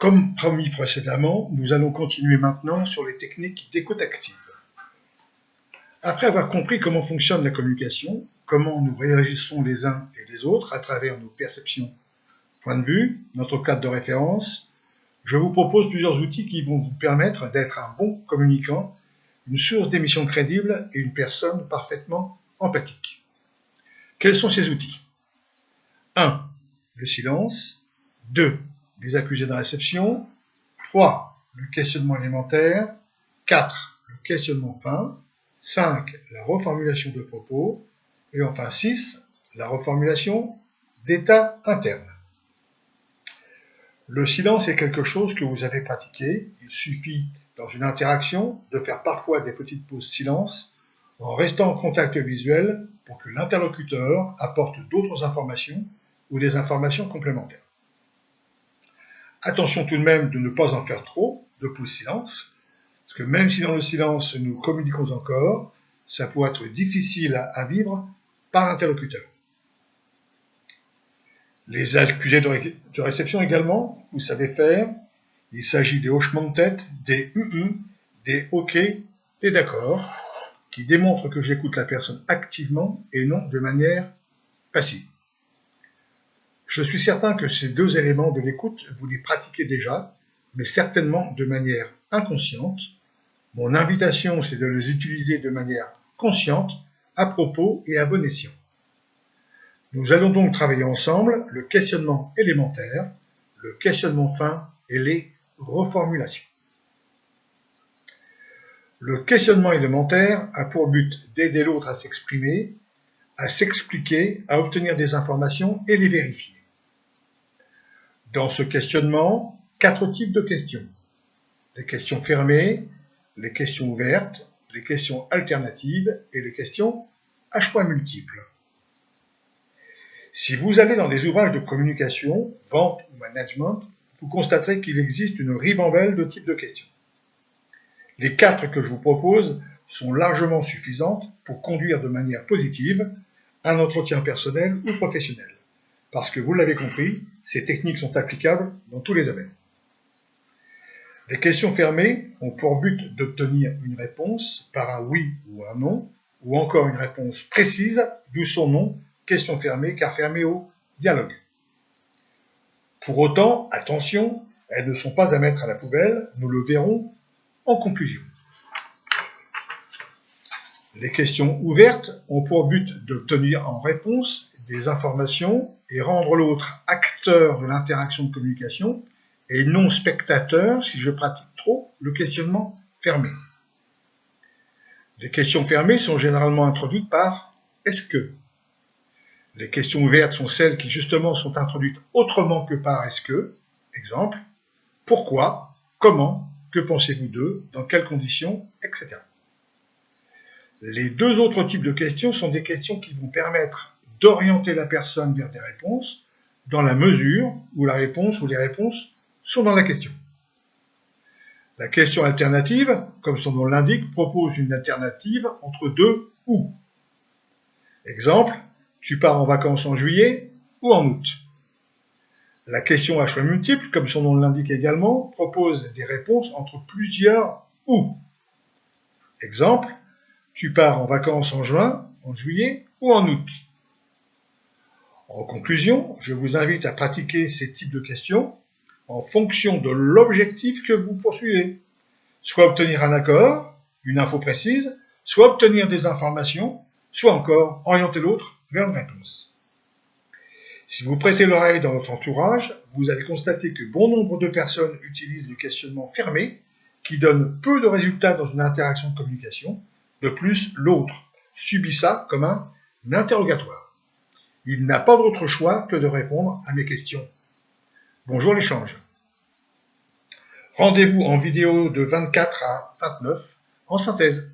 Comme promis précédemment, nous allons continuer maintenant sur les techniques d'écoute active. Après avoir compris comment fonctionne la communication, comment nous réagissons les uns et les autres à travers nos perceptions, points de vue, notre cadre de référence, je vous propose plusieurs outils qui vont vous permettre d'être un bon communicant, une source d'émission crédible et une personne parfaitement empathique. Quels sont ces outils? 1. Le silence. 2. Les accusés de réception. 3. Le questionnement élémentaire. 4. Le questionnement fin. 5. La reformulation de propos. Et enfin 6. La reformulation d'état interne. Le silence est quelque chose que vous avez pratiqué. Il suffit, dans une interaction, de faire parfois des petites pauses silence en restant en contact visuel pour que l'interlocuteur apporte d'autres informations ou des informations complémentaires. Attention tout de même de ne pas en faire trop de pauses silence, parce que même si dans le silence nous communiquons encore, ça peut être difficile à vivre par l'interlocuteur. Les accusés de réception également, vous savez faire. Il s'agit des hochements de tête, des des OK, des d'accord, qui démontrent que j'écoute la personne activement et non de manière passive. Je suis certain que ces deux éléments de l'écoute, vous les pratiquez déjà, mais certainement de manière inconsciente. Mon invitation, c'est de les utiliser de manière consciente, à propos et à bon escient. Nous allons donc travailler ensemble le questionnement élémentaire, le questionnement fin et les reformulations. Le questionnement élémentaire a pour but d'aider l'autre à s'exprimer, à s'expliquer, à obtenir des informations et les vérifier. Dans ce questionnement, 4 types de questions. Les questions fermées, les questions ouvertes, les questions alternatives et les questions à choix multiples. Si vous allez dans des ouvrages de communication, vente ou management, vous constaterez qu'il existe une ribambelle de types de questions. Les 4 que je vous propose sont largement suffisantes pour conduire de manière positive un entretien personnel ou professionnel. Parce que vous l'avez compris, ces techniques sont applicables dans tous les domaines. Les questions fermées ont pour but d'obtenir une réponse par un oui ou un non, ou encore une réponse précise, d'où son nom, question fermée, car fermée au dialogue. Pour autant, attention, elles ne sont pas à mettre à la poubelle, nous le verrons en conclusion. Les questions ouvertes ont pour but d'obtenir en réponse des informations et rendre l'autre acteur de l'interaction de communication et non spectateur si je pratique trop le questionnement fermé. Les questions fermées sont généralement introduites par « est-ce que ». Les questions ouvertes sont celles qui justement sont introduites autrement que par « est-ce que ». Exemple, pourquoi, comment, que pensez-vous d'eux, dans quelles conditions, etc. Les 2 autres types de questions sont des questions qui vont permettre d'orienter la personne vers des réponses dans la mesure où la réponse ou les réponses sont dans la question. La question alternative, comme son nom l'indique, propose une alternative entre 2 ou. Exemple, tu pars en vacances en juillet ou en août. La question à choix multiples, comme son nom l'indique également, propose des réponses entre plusieurs ou. Exemple, tu pars en vacances en juin, en juillet ou en août. En conclusion, je vous invite à pratiquer ces types de questions en fonction de l'objectif que vous poursuivez. Soit obtenir un accord, une info précise, soit obtenir des informations, soit encore orienter l'autre vers une réponse. Si vous prêtez l'oreille dans votre entourage, vous allez constater que bon nombre de personnes utilisent le questionnement fermé, qui donne peu de résultats dans une interaction de communication. De plus, l'autre subit ça comme un interrogatoire. Il n'a pas d'autre choix que de répondre à mes questions. Bonjour l'échange. Rendez-vous en vidéo de 24 à 29 en synthèse.